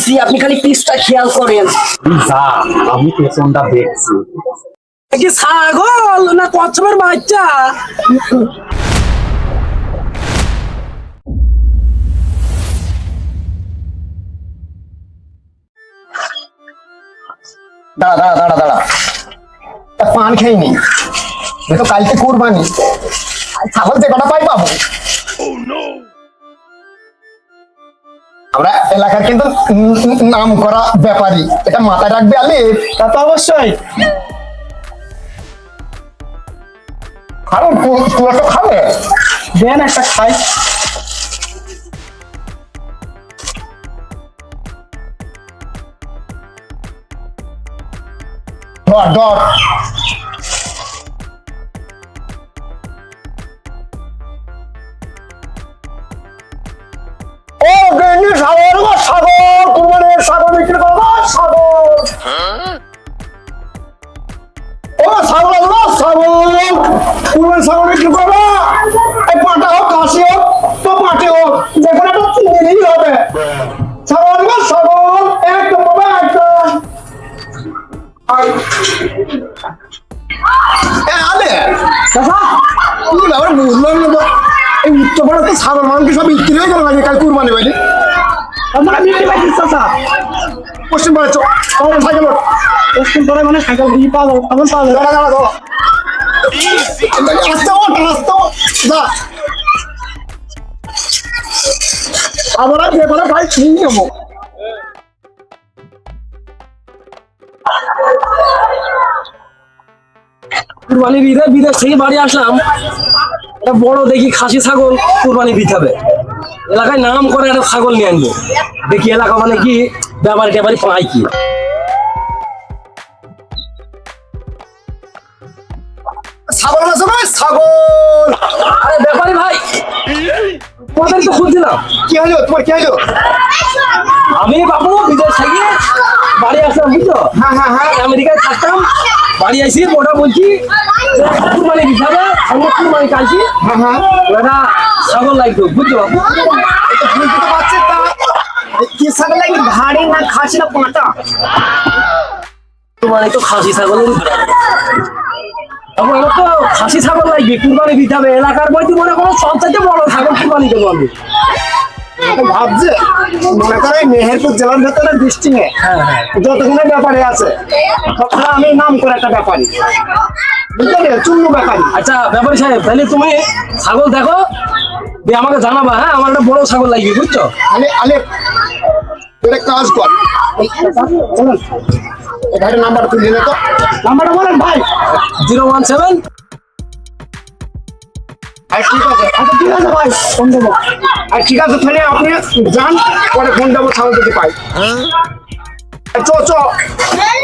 দিচ্ছি, আপনি খালি পিসটা খেয়াল করেন। যা, আমি পেছনটা দেখছি। কি ছাগল না কচ্ছপের বাচ্চা? দাঁড়া দাঁড়া দাঁড়া দাঁড়া, পান খেয়ে তো কালকে কোরবানি, ছাগল যে কটা পাই পাবো। আমরা এলাকার কিন্তু নাম করা ব্যাপারী, এটা মাথায় রাখবে আলে। তা তো অবশ্যই। কারণ তুই তো খাবে, দেন একটা খাই। ধর ধর। ও গেন্ডি ছাগল গো, ছাগল কুরবানির ছাগল বিক্রি করবো, ছাগল। ও ছাগল গো, ছাগল কুরবানির ছাগল বিক্রি করবো। এই পাটা হোক কাশি হোক তো পাটে হোক, যে কোনো একটা নিলেই হবে। ছাগল গো, ছাগল একদম বাবা একদম। আলে কি ব্যাপার বুঝলাম না তো, এই উচ্চপাড়া তো ছাগল মানুষ সব বিক্রি হয়ে গেল নাকি কাল কুরবানি বাড়ি? আপনারা বিক্রি পাইছেন চাচা? পশ্চিম পাড়া চো, সাইকেল ওঠ। পশ্চিম পাড়ায় মানে সাইকেল দিয়ে পাওয়া যাবে, তখন পাওয়া যাবে। দাঁড়া দাঁড়া দাঁড়া, আস্তে ওঠ আস্তে ওঠ, যা। আমরা যে কোনো ভাই খেয়ে নেবো। কুরবানি দিতে বিদেশ থেকে বাড়ি আসলাম, একটা বড় দেখি খাসি ছাগল কুরবানি দিতে হবে। এলাকায় নাম করে একটা ছাগল নিয়ে আনবো, দেখি এলাকা মানে কি ব্যাপারী ট্যাপারি পাই কি। ছাগল আছে ভাই, ছাগল। আরে ব্যাপারী ভাই, তোমাদের তো খুঁজছিলাম। কি হলো তোমার, কি হলো? আমি বাবু বিদেশ থেকে বাড়ি আসলাম, বুঝছো? হ্যাঁ হ্যাঁ হ্যাঁ, আমেরিকায় থাকতাম, বাড়ি আইসি ওটা বলছি কুরবানি দিতে হবে, সঙ্গে কুরবানি কালছি হ্যাঁ হ্যাঁ। ওটা ছাগল লাগতো, বুঝছো বাবু? এটা বুঝতে তো পারছি, তা কি ছাগল লাগে, ঘাড়ি না খাসি না পাঁটা? কুরবানি তো খাসি ছাগলের আমার তো খাসি ছাগল লাগবে, কুরবানি দিতে হবে। এলাকার বইতে মনে করো সবচাইতে বড় ছাগল কুরবানি দেবো আমি। ভাবছে মনে করে মেহেরপুর জেলার ভেতরে ডিস্ট্রিক্টে হ্যাঁ হ্যাঁ, যতগুলো ব্যাপারে আছে সবসময় আমি নাম করে একটা ব্যাপারী, বুঝলে, চুন্নু ব্যাপারী। আচ্ছা ব্যাপারী সাহেব, তাহলে তুমি ছাগল দেখো দিয়ে আমাকে জানাবা। হ্যাঁ, আমার একটা বড় ছাগল লাগবে, বুঝছো? আলে আলে একটা কাজ কর, চলুন এখানে নাম্বার তুলে নে তো। নাম্বারটা বলেন ভাই। 017। আর ঠিক আছে, আচ্ছা ঠিক আছে ভাই, ফোন দেবো। আর ঠিক আছে, তাহলে আপনি যান, পরে ফোন দেবো ছাগল যদি পাই। চো চো। হ্যাঁ,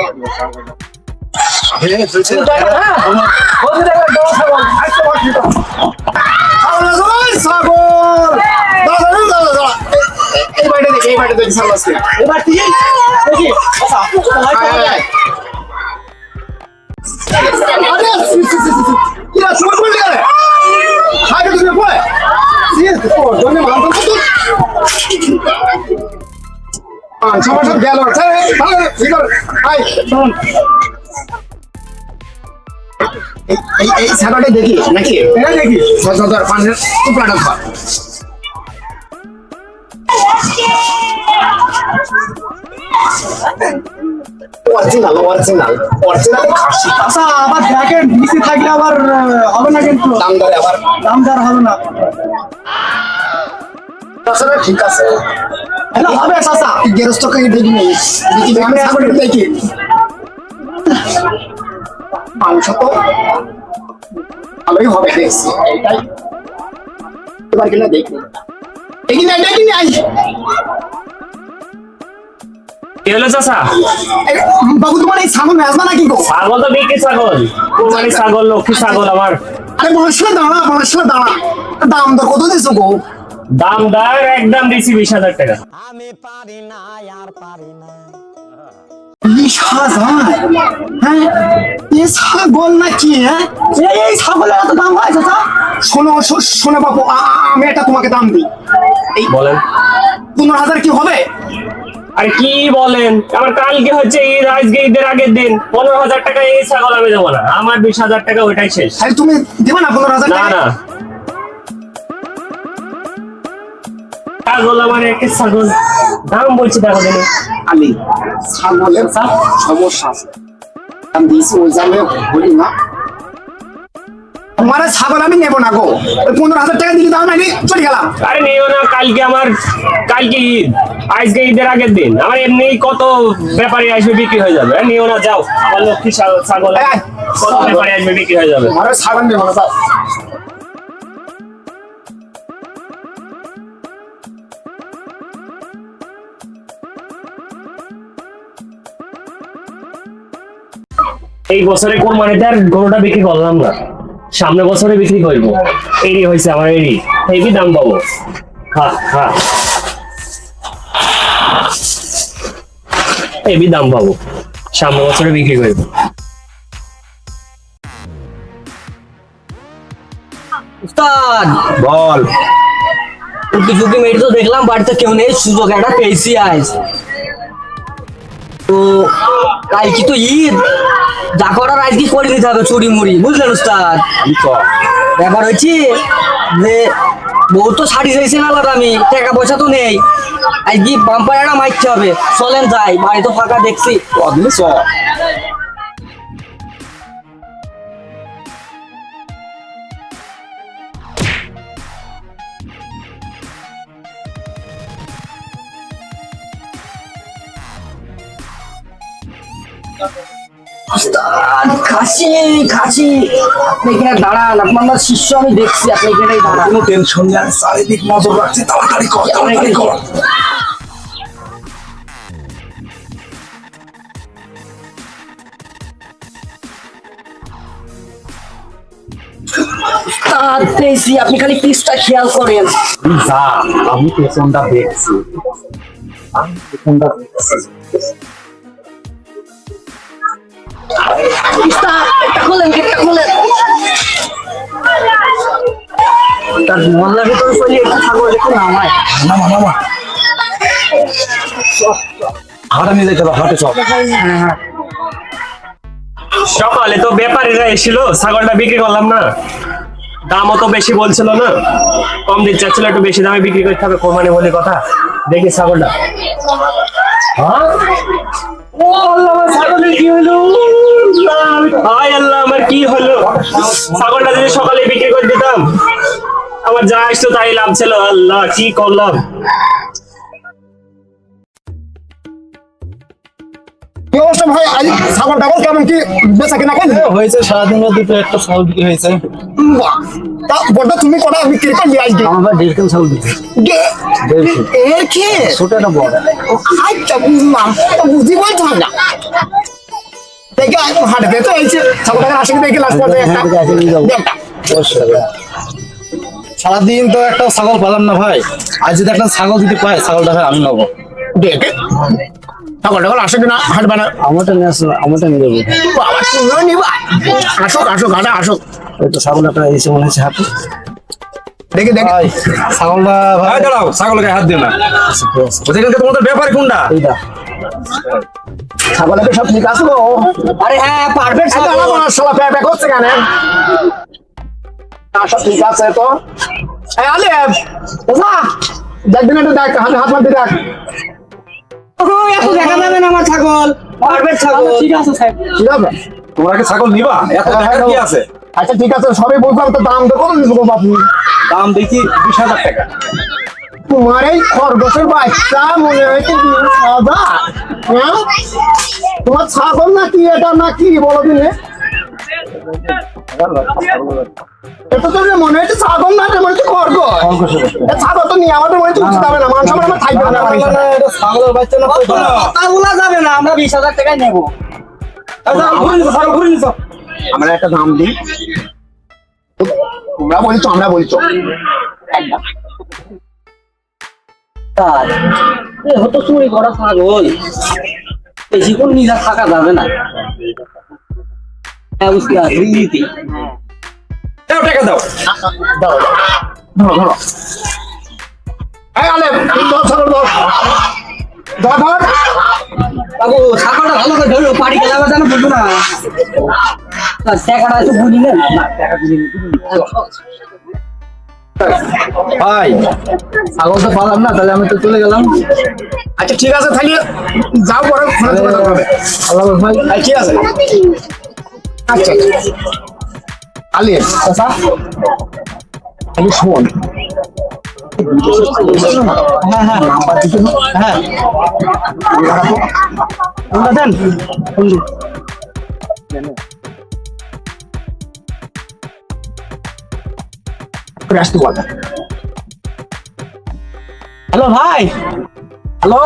বলছি দেখো, বড় ছাগল। ছাগল আছে ভাই, ছাগল। দাঁড়া দাঁড়া দাঁড়া দাঁড়া, এই বাড়িটা দেখি, এই বাড়িটা দেখি ছাগল আছে। এবার ঠিক দেখি। আচ্ছা, ভাই, আয়, আয়, আয়। আরে, সি, সি, সি, সি, সি। কি রে, সময় পড়ে গেলে? হাইটা তুমি পড়ে? সি, ও, জন্যে মানতাম তো তুই। সবার সব গেল, ভালো, ঠিক আছে, আয়, শোন। এই ছাগলটা দেখি নাকি? এটা দেখি। ধর পানের টুকরাটা ধর। অরিজিনাল অরিজিনাল অরিজিনাল খাসি। আচ্ছা আবার দেখেন, বিসি থাকলে আবার হবে না কিন্তু, দাম দরে আবার দাম দর হবে না। আসলে ঠিক আছে। হ্যালো, হবে চাচা। গেরস্তকে দেখি নেই, দেখি আমি ছাগলটা দেখি। মাংস তো ভালোই হবে দেখছি, এটাই এবার কিনা দেখি দেখি না দেখি নাই। কি হলো চাচা? বাবু তোমার এই ছাগল মেজবা নাকি গো? ছাগল তো বিক্রি ছাগল, কোরবানি ছাগল, লক্ষ্মী ছাগল আমার। আরে বলছিল দাঁড়া, বলছিল দাঁড়া, দাম দর কত দিছো গো? দাম দার একদম দিছি 20,000 টাকা। আমি পারি না আর পারি না। 20,000? হ্যাঁ, এ ছাগল নাকি? হ্যাঁ, এই ছাগলের এত দাম হয় চাচা? শোনো শোনো বাবু, আমি এটা তোমাকে দাম দিই, এই বলেন। 15,000 কি হবে? আরে কি বলেন, আমার কালকে হচ্ছে ঈদ, আজকে ঈদের আগের দিন। 15,000 টাকা এই ছাগল আমি দেবো না, আমার 20,000 টাকা ওইটাই শেষ। তাহলে তুমি দেবে না 15,000 না টাকা? না, ছাগল আমার একটা ছাগল, দাম বলছি দেখো দিনে। আমি ছাগলের সমস্যা আছে, আমি দিয়েছি ওই জামে বলি না, আমার ছাগল আমি নেবো না গো। ওই 15,000 টাকা দিলে দাও না, চলে গেলাম। আরে নিও না, কালকে ঈদ, আজকে ঈদের আগের দিন। আমার এমনি কত ব্যাপারী আসবে, বিক্রি হয়ে যাবে। নিও না, যাও। আমার লক্ষ্মী ছাগল, এই, কত ব্যাপারী আসবে, বিক্রি হয়ে যাবে। আমার ছাগল নেবো না, যাও। এই বছরে কোরবানিতে আর গরুটা বিক্রি করলাম না, সামনে বছরে বিক্রি করবো। এরই হয়েছে আমার, এরই হেভি দাম পাবো। হেভি দাম পাবো, সামনে বছরে বিক্রি করবো। উস্তাদ বল। উকি ঝুঁকি মেরে তো দেখলাম বাড়িতে কেউ নেই, সুযোগ একটা পেয়েছি আজ। তো কাল কি তো ঈদ, যা করার আজকে করে নিতে হবে, চুরি মুড়ি, বুঝলেন উস্তাদ? ব্যাপার হচ্ছে যে বউ তো শাড়ি চাইছে না আলাদা, আমি টাকা পয়সা তো নেই, আজকে বাম্পার একটা মারতে হবে। চলেন যাই, বাড়ি তো ফাঁকা দেখছি। উস্তাদ খাসি খাসি, আপনি এখানে দাঁড়ান, আপনার শিষ্য আমি দেখছি, আপনি এখানেই দাঁড়ান। কোনো টেনশন নেই, আমি চারিদিক নজর রাখছি, তাড়াতাড়ি কর, তাড়াতাড়ি কর। উস্তাদ পেয়েছি, আপনি খালি পিসটা খেয়াল করেন। যা, আমি পেছনটা দেখছি, উস্তাদ এটা খোলেন, গেটটা খোলেন। তার মহল্লার ভিতরে চলে একটু ছাগল একটু নামায়। নামা নামা, হাটে নিয়ে যেতে হবে, হাটে চল। সকালে তো ব্যাপারীরা এসেছিল, ছাগলটা বিক্রি করলাম না, দামও তো বেশি বলছিল না, কম দিতে চাচ্ছিল, একটু বেশি দামে বিক্রি করতে হবে, কোরবানি বলে কথা। দেখি ছাগলটা, হ্যাঁ ও আল্লাহ, আমার ছাগলের কি হলো? হায় আল্লাহ, আমার কি হলো? ছাগলটা যদি সকালে বিক্রি করে দিতাম, আমার যা আসতো তাই লাভ ছিল। আল্লাহ, কি করলাম? কি অবস্থা ভাই, আজ ছাগল টাগল কেমন কি বেচা কেনা কেন হয়েছে সারাদিন দুটো একটা ছাগল বিক্রি হয়েছে। তা বড় তুমি কটা বিক্রি করলি আজকে? আমার 1.5 ছাগল দিতে, এর কি ছোট একটা বড়। আচ্ছা বুঝলাম, তো বুঝি বলছো না দেখে হাটে তো হয়েছে ছাগলটাকে আসে দেখে লাস্ট পর্যায়ে একটা একটা সারাদিন তো একটা ছাগল পেলাম না ভাই, আজ যদি একটা ছাগল যদি পাই, ছাগলটা আমি নেবো। দেখে ছাগল টাগল আসে কিনা হাট বানা আমারটা নিয়ে আসলো, আমারটা নিয়ে যাবো। বাবা তুমিও নিবা, আসুক আসুক হাটে আসুক, ওই তো ছাগল একটা এসে মনে হচ্ছে হাতে। দেখে দেখে ভাই ছাগলটা ভাই দাঁড়াও, ছাগলকে হাত দিও না। ওখানকে তোমাদের ব্যাপার কোনটা? এইটা ছাগলকে সব ঠিক আছে তো? আরে হ্যাঁ, পারফেক্ট ছাগল। শালা প্যাক হচ্ছে কেন? সব ঠিক আছে তো? এই আলে ওমা দেখবেন একটু দেখ, হাতে হাত মারতে দেখ। এত দেখা যাবে না আমার ছাগল, পারফেক্ট ছাগল। ঠিক আছে স্যার, ঠিক আছে, তোমরা কি ছাগল নিবা? এত টাকা কি আছে? আচ্ছা ঠিক আছে, সবই বুঝলাম, তো দাম তো কত দিব বাপু? দাম দেখি 20,000 টাকা। তোমার এই খরগোশের বাচ্চা মনে হয়েছে 20,000? হ্যাঁ? তোমার ছাগল নাকি এটা নাকি বলো দিনে? এটা তো মনে হচ্ছে ছাগল না, এটা মনে হচ্ছে খরগোশ। ছাগল তো নিয়ে আমাদের মনে হচ্ছে উচিত হবে না, মানুষ আমার থাকবে না। এটা ছাগলের বাচ্চা না, কথাগুলা যাবে না, আমরা 20,000 টাকায় নেবো। ছাগল ঘুরে নিছো। আমরা একটা দাম দিই, তোমরা বলছো আমরা বলছো একদম। তার এ হতো চুরি করা ছাগল, বেশিক্ষণ নিজা থাকা যাবে না। হ্যাঁ উস্তাদ, রীতি। দাও টাকা দাও। ধরো ধরো, এই আলে দাও ছাগল দাও। ধর ধর বাবু ছাগলটা ভালো করে ধরো পাড়ি খেলা জানো বুঝো না টাকাটা একটু বুঝি নেন টাকা বুঝি ভাই ছাগল তো পালাম না, তাহলে আমি তো চলে গেলাম। আচ্ছা ঠিক আছে তাহলে যাও পরে ফোনে তোমার কথা হবে আল্লাহ হাফেজ ভাই। ঠিক আছে আচ্ছা আলি চাচা আমি শোন হ্যাঁ হ্যাঁ নাম্বার দিতে হ্যাঁ ফোনটা দেন ফোন দিন। আসতে বল হ্যালো ভাই, হ্যালো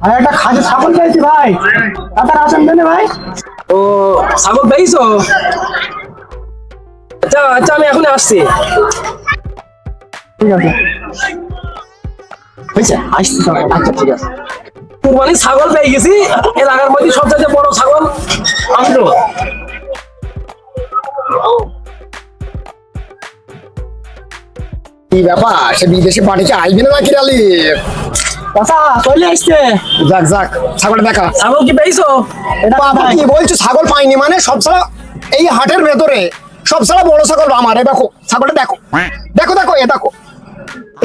আমি একটা খাসি ছাগল পেয়েছি ভাই, তাড়াতাড়ি আসেন দেনে ভাই। ও ছাগল পেয়েছো? আচ্ছা আচ্ছা আমি এখন আসছি। ঠিক আছে হয়েছে আসতে সবাই আচ্ছা ঠিক আছে কুরবানি ছাগল পেয়ে গেছি, এলাকার মধ্যে সবচেয়ে বড় ছাগল আমি তো। কি ব্যাপার সে বিদেশে পাঠিয়ে আসবে না নাকি আলি চাচা চলে আসছে। যাক যাক ছাগলটা দেখা ছাগল কি পেয়েছো? বাবা কি বলছো ছাগল পাইনি মানে সব ছাড়া এই হাটের ভেতরে সব ছাড়া বড় ছাগল আমার এ দেখো ছাগলটা দেখো দেখো দেখো এ দেখো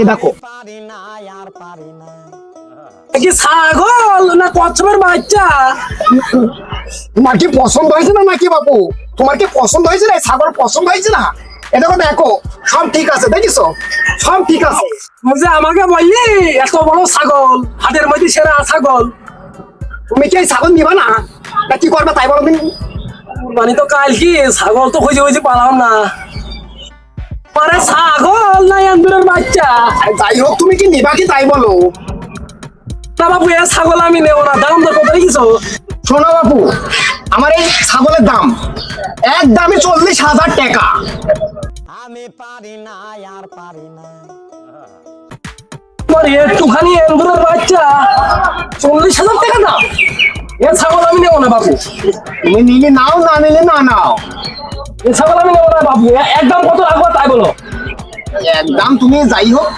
এ দেখো পারি না আর পারি না কি ছাগল না কচ্ছপের বাচ্চা? তোমার কি পছন্দ হয়েছে না নাকি বাবু তোমার কি পছন্দ হয়েছে না এই ছাগল পছন্দ হয়েছে না এ দেখো দেখো সব ঠিক আছে দেখিছো সব ঠিক আছে যে আমাকে বললি এত বড় ছাগল, হাটের মধ্যে সেরা ছাগল, তুমি কি এই ছাগল নিবা না তা কি করবে তাই বলো দিন মানে তো কাল কি ছাগল তো খুঁজে খুঁজে পালাম না। মানে ছাগল না এন্দুরের বাচ্চা? যাই হোক তুমি কি নিবা কি তাই বলো না বাবু এ ছাগল আমি নেবো না, দাম তো কত রেখেছো? শোনো বাবু আমার এই ছাগলের দাম এক দামে 40,000 টাকা আমি পারি না আর পারি না তোমার একটুখানি এন্দুরের বাচ্চা 40,000 টাকা দাম? এ ছাগল আমি নেবো না বাবু, তুমি নিলে নাও না নিলে না নাও এ ছাগল আমি নেবো না বাবু। একদম কত রাখবো তাই বলো। একদম তুমি যাই হোক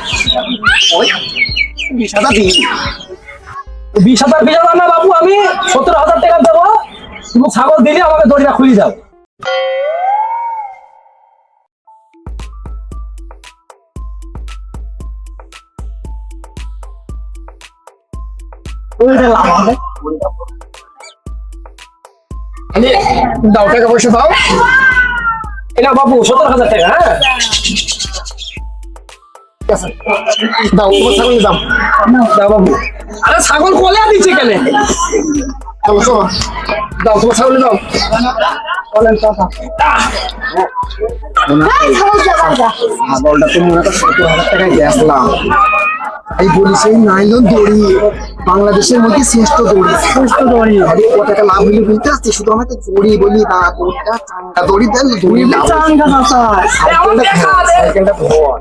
ওই 20,000 দিই 20,000 বেজাল না বাবু, আমি 17,000 টাকা দেবো। তুমি ছাগল দিলে আমাকে দড়িটা খুলে দাও। আরে দাও টাকা পয়সা দাও এটা বাবু 17,000 টাকা। হ্যাঁ ঠিক আছে দাও ও ছাগল নিয়ে যাও দাও বাবু। আরে ছাগল কোলে দিচ্ছে কেন? চলো শোনো দাও তোমার ছাগল দাও ছাগলটা তো মনে করো 17,000 টাকায় বেচলাম এই বলি সেই নাইলন দড়ি বাংলাদেশের মধ্যে শ্রেষ্ঠ দড়ি আরে ক টাকা লাভ হইলে বুঝতে আসছি শুধু আমাকে দড়ি বলি না কোনটা চাঙ্গা দড়ি দেন দড়ি চাঙ্গা চাচা, সাইকেলটা ধর